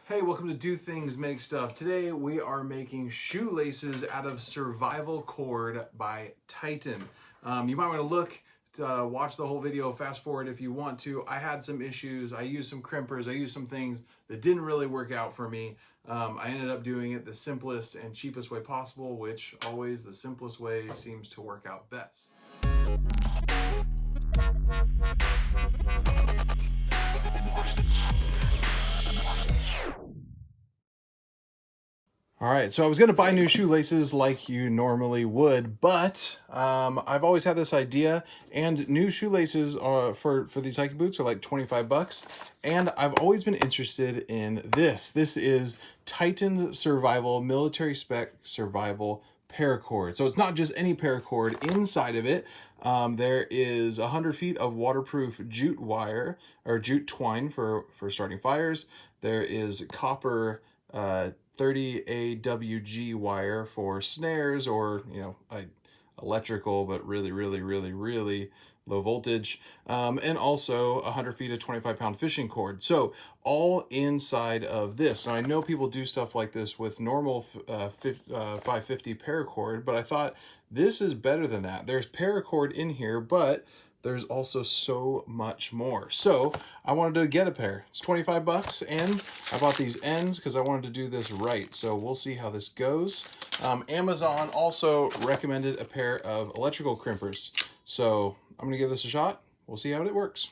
Hey, welcome to Do Things Make Stuff. Today we are making shoelaces out of SurvivorCord by Titan. You might want to look to watch the whole video, fast forward if you want to. I had some issues. I used some crimpers. I used some things that didn't really work out for me. I ended up doing it the simplest and cheapest way possible, which always the simplest way seems to work out best. All right, so I was gonna buy new shoelaces like you normally would, but I've always had this idea, and new shoelaces are, for these hiking boots are like 25 bucks, and I've always been interested in this. This is Titan's Survival Military Spec Survival Paracord. So it's not just any paracord. Inside of it, there is 100 feet of waterproof jute wire, or jute twine for starting fires. There is copper 30 AWG wire for snares, or electrical but really low voltage, and also 100 feet of 25-pound fishing cord. So all inside of this. Now I know people do stuff like this with normal 550 paracord, but I thought this is better than that. There's paracord in here, but there's also so much more. So I wanted to get a pair. It's 25 bucks, and I bought these ends because I wanted to do this right. So we'll see how this goes. Amazon also recommended a pair of electrical crimpers. So I'm gonna give this a shot. We'll see how it works.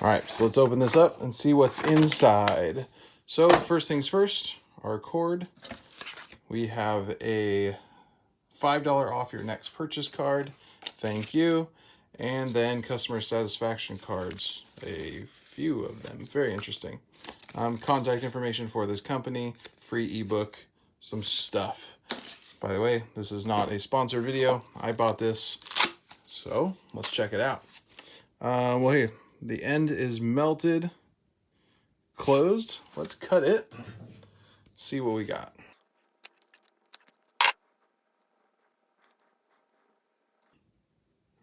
All right, so let's open this up and see what's inside. So first things first, our cord. We have a $5 off your next purchase card. Thank you. And then customer satisfaction cards, a few of them. Very interesting. Contact information for this company, free ebook, some stuff. By the way, this is not a sponsored video. I bought this, so let's check it out. Well, here, the end is melted, closed. Let's cut it, see what we got.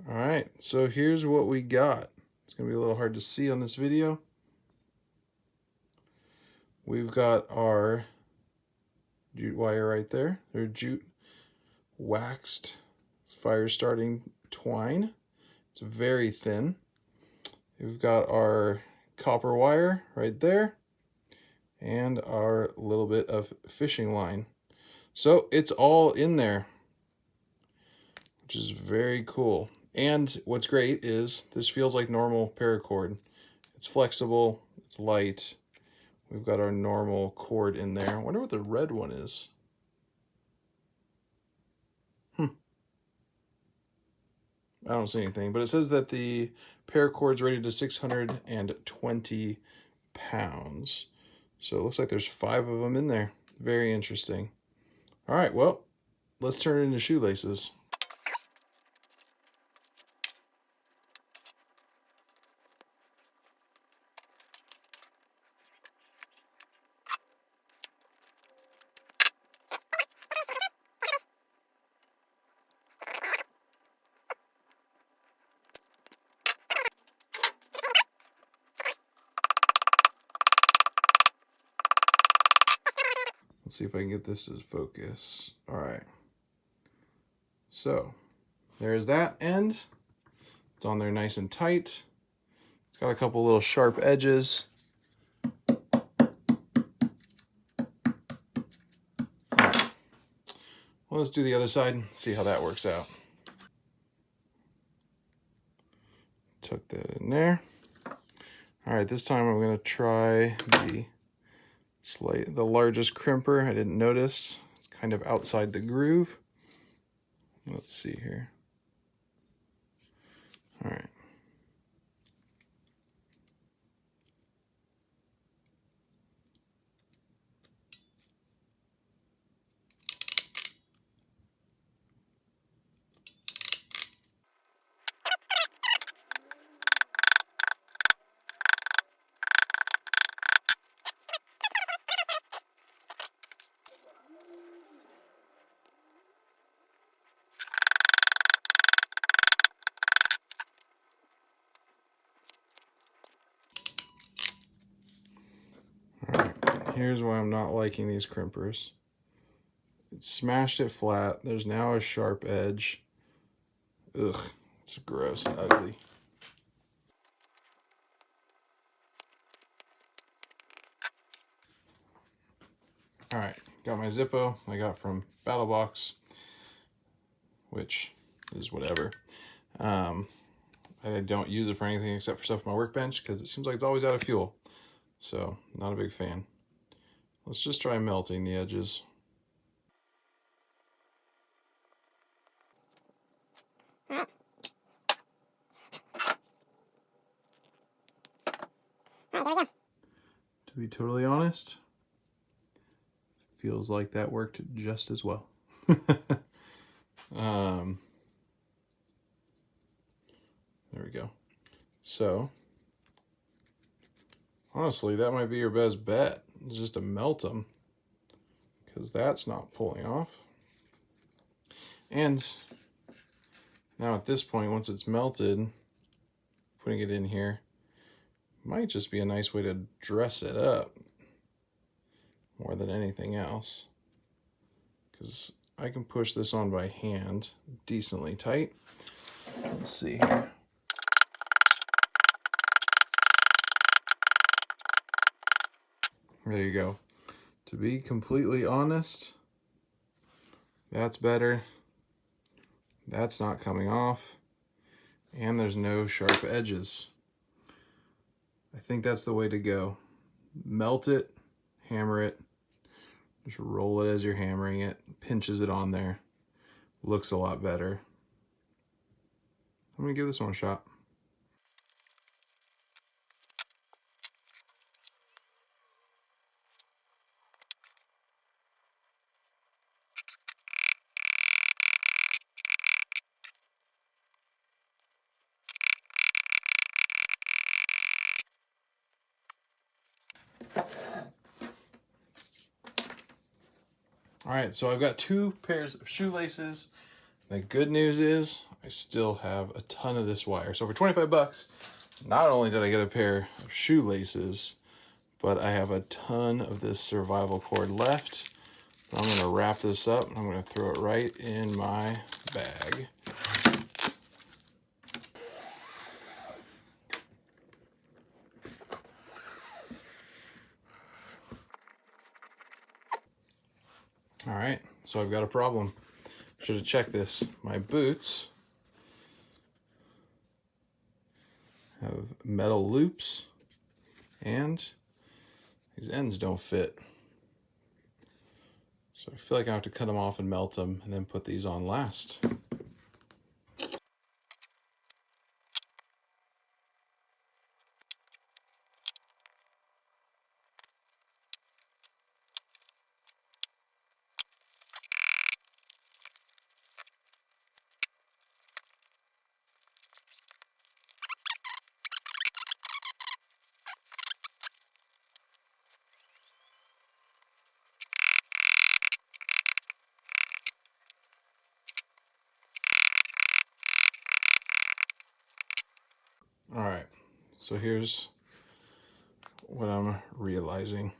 All right, so here's what we got. It's gonna be a little hard to see on this video. We've got our jute wire right there. They're jute waxed fire starting twine. It's very thin. We've got our copper wire right there and our little bit of fishing line. So it's all in there, which is very cool. And what's great is this feels like normal paracord. It's flexible, it's light. We've got our normal cord in there. I wonder what the red one is. I don't see anything, but it says that the paracord's rated to 620 pounds. So it looks like there's 5 of them in there. Very interesting. All right, well, let's turn it into shoelaces. Let's see if I can get this to focus. All right. So there's that end. It's on there nice and tight. It's got a couple little sharp edges. All right. Well, let's do the other side and see how that works out. Tuck that in there. All right, this time I'm gonna try the largest crimper. I didn't notice. It's kind of outside the groove. Let's see here. All right. here's why I'm not liking these crimpers. It smashed it flat. There's now a sharp edge. Ugh, it's gross and ugly. All right, got my Zippo I got from BattleBox, which is whatever. I don't use it for anything except for stuff on my workbench because it seems like it's always out of fuel. So, not a big fan. Let's just try melting the edges. To be totally honest, feels like that worked just as well. There we go. So, honestly, that might be your best bet, just to melt them, because that's not pulling off. And now at this point, once it's melted, putting it in here might just be a nice way to dress it up more than anything else, because I can push this on by hand decently tight. Let's see here. There you go. To be completely honest, that's better. That's not coming off, and there's no sharp edges. I think that's the way to go. Melt it, hammer it, just roll it as you're hammering it, pinches it on there. Looks a lot better. I'm gonna give this one a shot. All right, so I've got 2 pairs of shoelaces. The good news is I still have a ton of this wire. So for 25 bucks, not only did I get a pair of shoelaces, but I have a ton of this survival cord left. I'm gonna wrap this up and I'm gonna throw it right in my bag. All right, so I've got a problem. Should have checked this. My boots have metal loops and these ends don't fit. So I feel like I have to cut them off and melt them and then put these on last. All right, so here's what I'm realizing.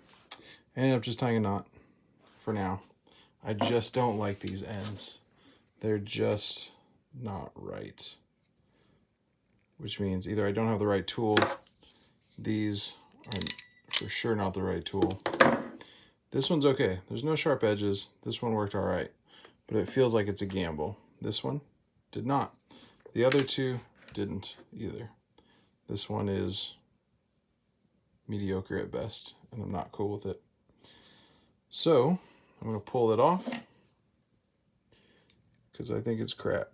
I ended up just tying a knot for now. I just don't like these ends. They're just not right. Which means either I don't have the right tool, these are for sure not the right tool. This one's okay. There's no sharp edges. This one worked all right, but it feels like it's a gamble. This one did not. The other 2 didn't either. This one is mediocre at best, and I'm not cool with it. So I'm gonna pull it off because I think it's crap.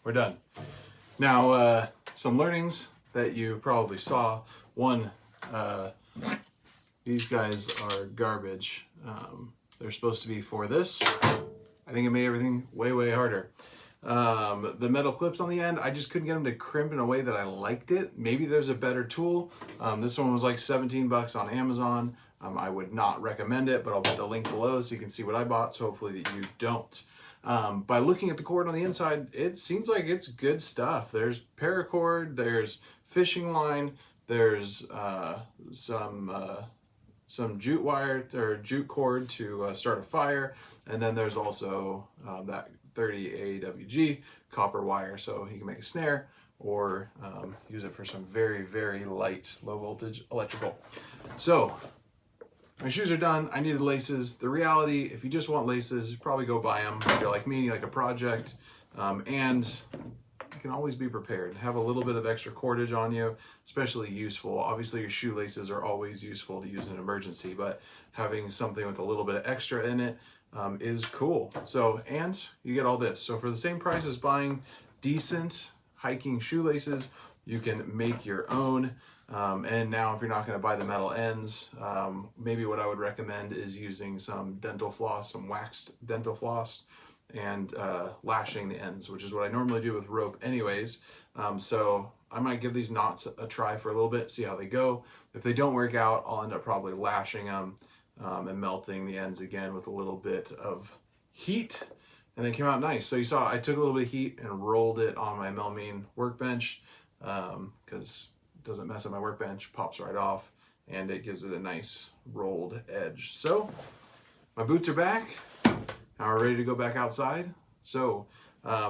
We're done. Now, some learnings that you probably saw. One, these guys are garbage. They're supposed to be for this. I think it made everything way, way harder. The metal clips on the end, I just couldn't get them to crimp in a way that I liked it. Maybe there's a better tool. This one was like 17 bucks on Amazon. I would not recommend it, but I'll put the link below so you can see what I bought, so hopefully that you don't. By looking at the cord on the inside, it seems like it's good stuff. There's paracord, there's fishing line, there's some jute wire or jute cord to start a fire, and then there's also that 30 AWG copper wire, so you can make a snare or use it for some very, very light, low voltage electrical. So my shoes are done. I needed laces. The reality, if you just want laces, you probably go buy them. If you're like me, you like a project, and you can always be prepared. Have a little bit of extra cordage on you, especially useful. Obviously, your shoelaces are always useful to use in an emergency, but having something with a little bit of extra in it is cool. So, and you get all this. So for the same price as buying decent hiking shoelaces, you can make your own. And now if you're not going to buy the metal ends, maybe what I would recommend is using some dental floss, some waxed dental floss, and lashing the ends, which is what I normally do with rope anyways. So I might give these knots a try for a little bit, see how they go. If they don't work out, I'll end up probably lashing them and melting the ends again with a little bit of heat, and they came out nice. So you saw I took a little bit of heat and rolled it on my Melamine workbench because it doesn't mess up my workbench, pops right off, and it gives it a nice rolled edge. So my boots are back. Now we're ready to go back outside. So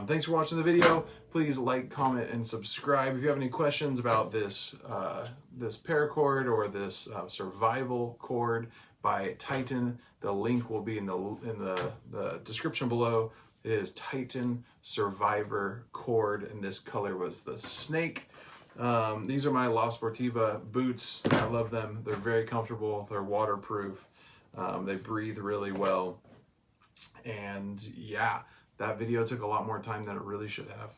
thanks for watching the video. Please like, comment, and subscribe. If you have any questions about this this paracord or this survival cord by Titan, the link will be in the description below. It is Titan SurvivorCord, and this color was the snake. These are my La Sportiva boots. I love them. They're very comfortable. They're waterproof. They breathe really well. And yeah, that video took a lot more time than it really should have.